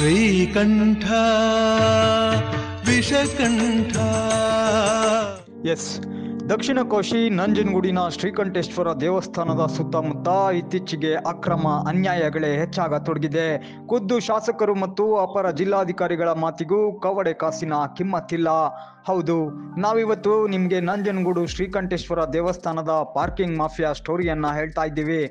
ಶ್ರೀಕಂಠ Vishakantha. S, ದಕ್ಷಿಣ ಕಾಶಿ ನಂಜನಗೂಡಿನ ಶ್ರೀಕಂಠೇಶ್ವರ ದೇವಸ್ಥಾನದ ಸುತ್ತಮುತ್ತ ಇತ್ತೀಚೆಗೆ ಅಕ್ರಮ ಅನ್ಯಾಯಗಳೇ ಹೆಚ್ಚಾಗತೊಡಗಿದೆ. ಖುದ್ದು ಶಾಸಕರು ಮತ್ತು ಅಪರ ಜಿಲ್ಲಾಧಿಕಾರಿಗಳ ಮಾತಿಗೂ ಕವಡೆ ಕಾಸಿನ ಕಿಮ್ಮತ್ತಿಲ್ಲ. ಹೌದು, ನಾವಿವತ್ತು ನಿಮಗೆ ನಂಜನಗೂಡು ಶ್ರೀಕಂಠೇಶ್ವರ ದೇವಸ್ಥಾನದ ಪಾರ್ಕಿಂಗ್ ಮಾಫಿಯಾ ಸ್ಟೋರಿಯನ್ನ ಹೇಳ್ತಾ ಇದ್ದೀವಿ.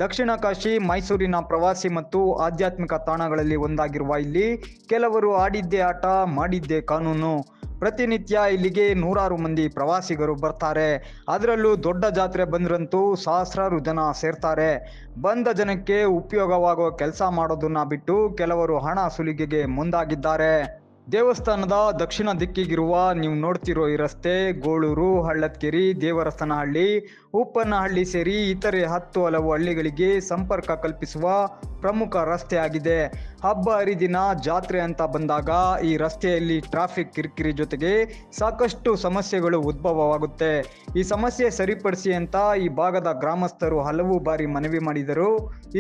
ದಕ್ಷಿಣ ಕಾಶಿ ಮೈಸೂರಿನ ಪ್ರವಾಸಿ ಮತ್ತು ಆಧ್ಯಾತ್ಮಿಕ ತಾಣಗಳಲ್ಲಿ ಒಂದಾಗಿರುವ ಇಲ್ಲಿ ಕೆಲವರು ಆಡಿದ್ದೇ ಆಟ ಮಾಡಿದ್ದೇ ಕಾನೂನು. ಪ್ರತಿನಿತ್ಯ ಇಲ್ಲಿಗೆ ನೂರಾರು ಮಂದಿ ಪ್ರವಾಸಿಗರು ಬರ್ತಾರೆ. ಅದರಲ್ಲೂ ದೊಡ್ಡ ಜಾತ್ರೆ ಬಂದ್ರಂತೂ ಸಹಸ್ರಾರು ಜನ ಸೇರ್ತಾರೆ. ಬಂದ ಜನಕ್ಕೆ ಉಪಯೋಗವಾಗುವ ಕೆಲಸ ಮಾಡೋದನ್ನ ಬಿಟ್ಟು ಕೆಲವರು ಹಣ ಸುಲಿಗೆಗೆ ಮುಂದಾಗಿದ್ದಾರೆ. ದೇವಸ್ಥಾನದ ದಕ್ಷಿಣ ದಿಕ್ಕಿಗಿರುವ ನೀವು ನೋಡ್ತಿರೋ ಈ ರಸ್ತೆ ಗೋಳೂರು, ಹಳ್ಳತ್ಕೆರೆ, ದೇವರಸನಹಳ್ಳಿ, ಉಪ್ಪನಹಳ್ಳಿ ಸೇರಿ ಇತರೆ 10 ಹಲವು ಹಳ್ಳಿಗಳಿಗೆ ಸಂಪರ್ಕ ಕಲ್ಪಿಸುವ ಪ್ರಮುಖ ರಸ್ತೆ ಆಗಿದೆ. ಹಬ್ಬ ಹರಿದಿನ ಜಾತ್ರೆ ಅಂತ ಬಂದಾಗ ಈ ರಸ್ತೆಯಲ್ಲಿ ಟ್ರಾಫಿಕ್ ಕಿರಿಕಿರಿ ಜೊತೆಗೆ ಸಾಕಷ್ಟು ಸಮಸ್ಯೆಗಳು ಉದ್ಭವವಾಗುತ್ತೆ. ಈ ಸಮಸ್ಯೆ ಸರಿಪಡಿಸಿ ಅಂತ ಈ ಭಾಗದ ಗ್ರಾಮಸ್ಥರು ಹಲವು ಬಾರಿ ಮನವಿ ಮಾಡಿದರೂ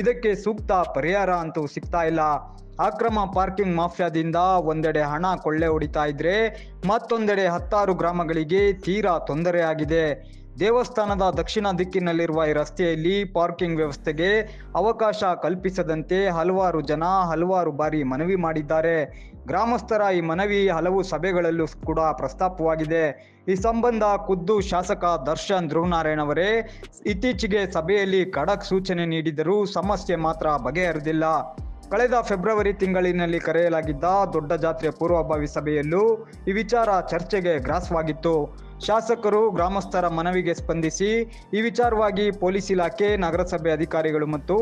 ಇದಕ್ಕೆ ಸೂಕ್ತ ಪರಿಹಾರ ಅಂತೂ ಸಿಗ್ತಾ ಇಲ್ಲ. ಅಕ್ರಮ ಪಾರ್ಕಿಂಗ್ ಮಾಫಿಯಾದಿಂದ ಒಂದೆಡೆ ಹಣ ಕೊಳ್ಳೆ ಹೊಡಿತಾ ಇದ್ರೆ ಮತ್ತೊಂದೆಡೆ 10 ಗ್ರಾಮಗಳಿಗೆ ತೀರಾ ತೊಂದರೆಯಾಗಿದೆ. ದೇವಸ್ಥಾನದ ದಕ್ಷಿಣ ದಿಕ್ಕಿನಲ್ಲಿರುವ ಈ ರಸ್ತೆಯಲ್ಲಿ ಪಾರ್ಕಿಂಗ್ ವ್ಯವಸ್ಥೆಗೆ ಅವಕಾಶ ಕಲ್ಪಿಸದಂತೆ ಹಲವಾರು ಜನ ಹಲವಾರು ಬಾರಿ ಮನವಿ ಮಾಡಿದ್ದಾರೆ. ಗ್ರಾಮಸ್ಥರ ಈ ಮನವಿ ಹಲವು ಸಭೆಗಳಲ್ಲೂ ಕೂಡ ಪ್ರಸ್ತಾಪವಾಗಿದೆ. ಈ ಸಂಬಂಧ ಖುದ್ದು ಶಾಸಕ ದರ್ಶನ್ ಧ್ರುವನಾರಾಯಣ್ ಅವರೇ ಇತ್ತೀಚೆಗೆ ಸಭೆಯಲ್ಲಿ ಖಡಕ್ ಸೂಚನೆ ನೀಡಿದರೂ ಸಮಸ್ಯೆ ಮಾತ್ರ ಬಗೆಹರಿದಿಲ್ಲ. ಕಳೆದ ಫೆಬ್ರವರಿ ತಿಂಗಳಿನಲ್ಲಿ ಕರೆಯಲಾಗಿದ್ದ ದೊಡ್ಡ ಜಾತ್ರೆ ಪೂರ್ವಭಾವಿ ಸಭೆಯಲ್ಲೂ ಈ ವಿಚಾರ ಚರ್ಚೆಗೆ ಗ್ರಾಸವಾಗಿತ್ತು. ಶಾಸಕರು ಗ್ರಾಮಸ್ಥರ ಮನವಿಗೆ ಸ್ಪಂದಿಸಿ ಈ ವಿಚಾರವಾಗಿ ಪೊಲೀಸ್ ಇಲಾಖೆ, ನಗರಸಭೆ ಅಧಿಕಾರಿಗಳು ಮತ್ತು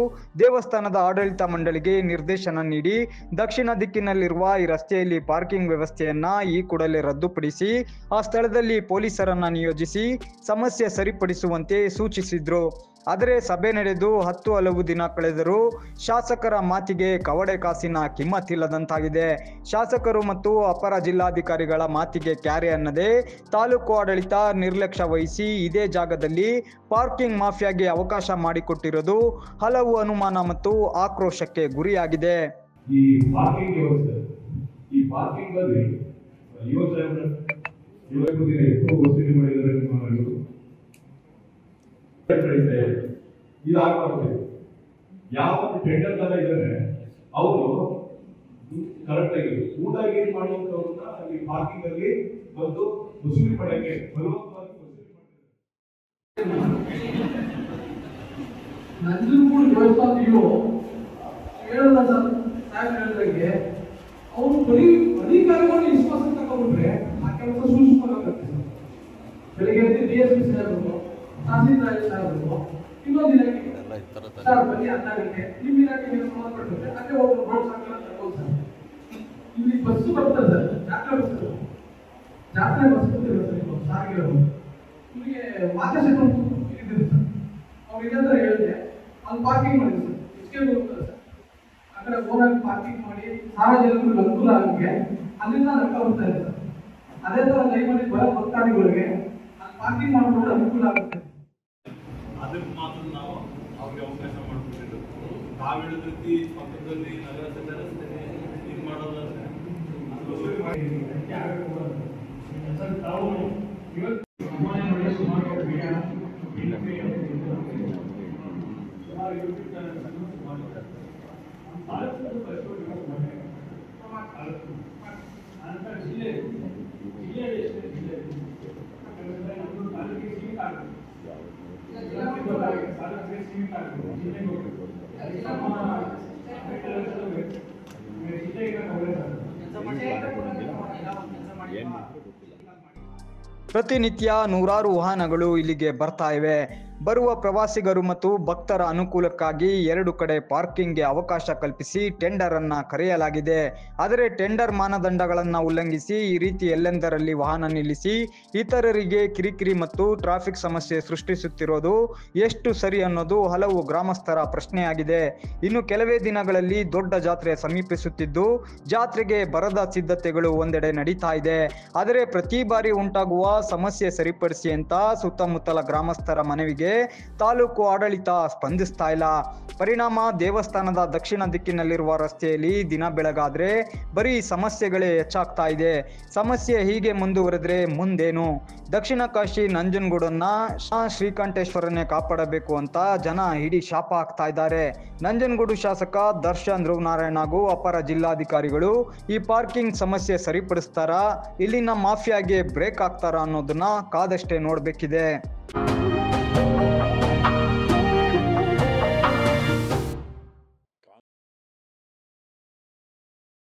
ದೇವಸ್ಥಾನದ ಆಡಳಿತ ಮಂಡಳಿಗೆ ನಿರ್ದೇಶನ ನೀಡಿ ದಕ್ಷಿಣ ದಿಕ್ಕಿನಲ್ಲಿರುವ ಈ ರಸ್ತೆಯಲ್ಲಿ ಪಾರ್ಕಿಂಗ್ ವ್ಯವಸ್ಥೆಯನ್ನ ಈ ಕೂಡಲೇ ರದ್ದುಪಡಿಸಿ ಆ ಸ್ಥಳದಲ್ಲಿ ಪೊಲೀಸರನ್ನ ನಿಯೋಜಿಸಿ ಸಮಸ್ಯೆ ಸರಿಪಡಿಸುವಂತೆ ಸೂಚಿಸಿದ್ರು. ಆದರೆ ಸಭೆ ನಡೆದು 10 ಹಲವು ದಿನ ಕಳೆದರೂ ಶಾಸಕರ ಮಾತಿಗೆ ಕವಡೆ ಕಾಸಿನ ಕಿಮ್ಮತ್ತಿಲ್ಲದಂತಾಗಿದೆ. ಶಾಸಕರು ಮತ್ತು ಅಪರ ಜಿಲ್ಲಾಧಿಕಾರಿಗಳ ಮಾತಿಗೆ ಕ್ಯಾರೆ ಅನ್ನದೇ ತಾಲೂಕು ಆಡಳಿತ ನಿರ್ಲಕ್ಷ್ಯ ವಹಿಸಿ ಇದೇ ಜಾಗದಲ್ಲಿ ಪಾರ್ಕಿಂಗ್ ಮಾಫಿಯಾಗೆ ಅವಕಾಶ ಮಾಡಿಕೊಟ್ಟಿರೋದು ಹಲವು ಅನುಮಾನ ಮತ್ತು ಆಕ್ರೋಶಕ್ಕೆ ಗುರಿಯಾಗಿದೆ. ಈ ಪಾರ್ಕಿಂಗ್ ವ್ಯವಸ್ಥೆ, ಈ ಪಾರ್ಕಿಂಗ್ ಅಲ್ಲಿ ಇದಾಗಬಾರ್ದು. ಯಾವ ಟೆಂಡರ್ ತರ ಇದ್ದಾರೆ ಅವರು ಕರೆಕ್ಟ್ ಆಗಿ ಊಟಗೀರಿ ಮಾಡುವಂತವ್ರನ್ನ ಅಲ್ಲಿ ಪಾರ್ಕಿಂಗ್ ಅಲ್ಲಿ ಬಂದು ವಸೂಲಿ ಮಾಡಕ್ಕೆ ಬಲವಂತವಾಗಿ ನಂಜನಗೂಡು ದೇವಸ್ಥಾನಿಗಳು ಹೇಳಲ್ಲ ಸರ್, ನಾನು ಹೇಳಿದಂಗೆ ಅವರು ಬರೀ ಅಧಿಕಾರಿಗಳು ವಿಶ್ವಾಸ ತಗೊಂಡ್ರೆ ಆ ಕೆಲಸ ಸೂಕ್ಷ್ಮವಾಗುತ್ತೆ ಸರ್. ಬೆಳಿಗ್ಗೆ DSP ಸಾಹೇಬರು, ತಹಸೀಲ್ದಾರ್ ಸಾಹೇಬರು ಇನ್ನೊಂದು ಇಲಾಖೆ ಸರ್ ಬನ್ನಿ ಅನ್ನಾಗಕ್ಕೆ ನಿಮ್ಮ ಇಲಾಖೆಗೆ ಸಂಬಂಧಪಟ್ಟಂತೆ ಅಲ್ಲೇ ಹೋಗಿ ರೋಡ್ ಸಾಕಲ್ಲ ತಗೊಂಡು ಸರ್ ಇಲ್ಲಿ ಬಸ್ಸು ಬರ್ತದೆ ಸರ್, ಜಾತ್ರೆ ಬಸ್ ಬರ್ತಿಲ್ಲ ಸರ್. ಸಾರಿಗೆ ನಿಮಗೆ ಮಾರ್ಗದರ್ಶನ ಇದಿದೆ ಸರ್. ಅವ್ರು ಇದಂತ ಹೇಳಿದೆ ಅಲ್ಲಿ ಪಾರ್ಕಿಂಗ್ ಮಾಡಿದ್ರು ಸರ್, ಹೆಚ್ಚಿಗೆ ಬರುತ್ತದೆ ಸರ್. ಆ ಕಡೆ ಓನಾಗಿ ಪಾರ್ಕಿಂಗ್ ಮಾಡಿ ಸಾರ್ವಜನಿಕರಿಗೆ ಅನುಕೂಲ ಆಗೋಕ್ಕೆ ಅಲ್ಲಿಂದ ಲೆಕ್ಕ ಬರ್ತಾ ಇದೆ ಸರ್. ಅದೇ ತರ ದಯಮಾಡಿ ಬರೋ ಭಕ್ತಾದಿಗಳಿಗೆ ಅಲ್ಲಿ ಪಾರ್ಕಿಂಗ್ ಮಾಡಿಕೊಂಡು ಅನುಕೂಲ ಆಗುತ್ತೆ. ಅದಕ್ಕೆ ಮಾತ್ರ ನಾವು ಅವ್ರಿಗೆ ಅವಕಾಶ ಮಾಡಿಕೊಟ್ಟಿದ್ದು. ನಾವು ಹೇಳಿದ ರೀತಿ ಪಕ್ಕದಲ್ಲಿ ನಗರಸಭೆ ರಸ್ತೆ ಇದು ಮಾಡೋದಾದ್ರೆ ಪ್ರತಿನಿತ್ಯ ನೂರಾರು ವಾಹನಗಳು ಇಲ್ಲಿಗೆ ಬರ್ತಾ ಇವೆ. ಬರುವ ಪ್ರವಾಸಿಗರು ಮತ್ತು ಭಕ್ತರ ಅನುಕೂಲಕ್ಕಾಗಿ 2 ಕಡೆ ಪಾರ್ಕಿಂಗ್ಗೆ ಅವಕಾಶ ಕಲ್ಪಿಸಿ ಟೆಂಡರ್ ಅನ್ನ ಕರೆಯಲಾಗಿದೆ. ಆದರೆ ಟೆಂಡರ್ ಮಾನದಂಡಗಳನ್ನು ಉಲ್ಲಂಘಿಸಿ ಈ ರೀತಿ ಎಲ್ಲೆಂದರಲ್ಲಿ ವಾಹನ ನಿಲ್ಲಿಸಿ ಇತರರಿಗೆ ಕಿರಿಕಿರಿ ಮತ್ತು ಟ್ರಾಫಿಕ್ ಸಮಸ್ಯೆ ಸೃಷ್ಟಿಸುತ್ತಿರೋದು ಎಷ್ಟು ಸರಿ ಅನ್ನೋದು ಹಲವು ಗ್ರಾಮಸ್ಥರ ಪ್ರಶ್ನೆಯಾಗಿದೆ. ಇನ್ನು ಕೆಲವೇ ದಿನಗಳಲ್ಲಿ ದೊಡ್ಡ ಜಾತ್ರೆ ಸಮೀಪಿಸುತ್ತಿದ್ದು ಜಾತ್ರೆಗೆ ಬರದ ಸಿದ್ಧತೆಗಳು ಒಂದೆಡೆ ನಡೀತಾ ಇದೆ. ಆದರೆ ಪ್ರತಿ ಬಾರಿ ಉಂಟಾಗುವ ಸಮಸ್ಯೆ ಸರಿಪಡಿಸಿ ಅಂತ ಸುತ್ತಮುತ್ತಲ ಗ್ರಾಮಸ್ಥರ ಮನವಿಗೆ ತಾಲೂಕು ಆಡಳಿತ ಸ್ಪಂದಿಸ್ತಾ ಇಲ್ಲ. ಪರಿಣಾಮ ದೇವಸ್ಥಾನದ ದಕ್ಷಿಣ ದಿಕ್ಕಿನಲ್ಲಿರುವ ರಸ್ತೆಯಲ್ಲಿ ದಿನ ಬೆಳಗಾದ್ರೆ ಬರೀ ಸಮಸ್ಯೆಗಳೇ ಹೆಚ್ಚಾಗ್ತಾ ಇದೆ. ಸಮಸ್ಯೆ ಹೀಗೆ ಮುಂದುವರೆದ್ರೆ ಮುಂದೇನು? ದಕ್ಷಿಣ ಕಾಶಿ ನಂಜನಗೂಡನ್ನ ಶ್ರೀಕಂಠೇಶ್ವರನೇ ಕಾಪಾಡಬೇಕು ಅಂತ ಜನ ಇಡೀ ಶಾಪ ಹಾಕ್ತಾ ಇದ್ದಾರೆ. ನಂಜನಗೂಡು ಶಾಸಕ ದರ್ಶನ್ ಧ್ರುವನಾರಾಯಣ್ ಹಾಗೂ ಅಪರ ಜಿಲ್ಲಾಧಿಕಾರಿಗಳು ಈ ಪಾರ್ಕಿಂಗ್ ಸಮಸ್ಯೆ ಸರಿಪಡಿಸ್ತಾರಾ, ಇಲ್ಲಿನ ಮಾಫಿಯಾಗೆ ಬ್ರೇಕ್ ಹಾಕ್ತಾರಾ ಅನ್ನೋದನ್ನ ಕಾದಷ್ಟೇ ನೋಡಬೇಕಿದೆ.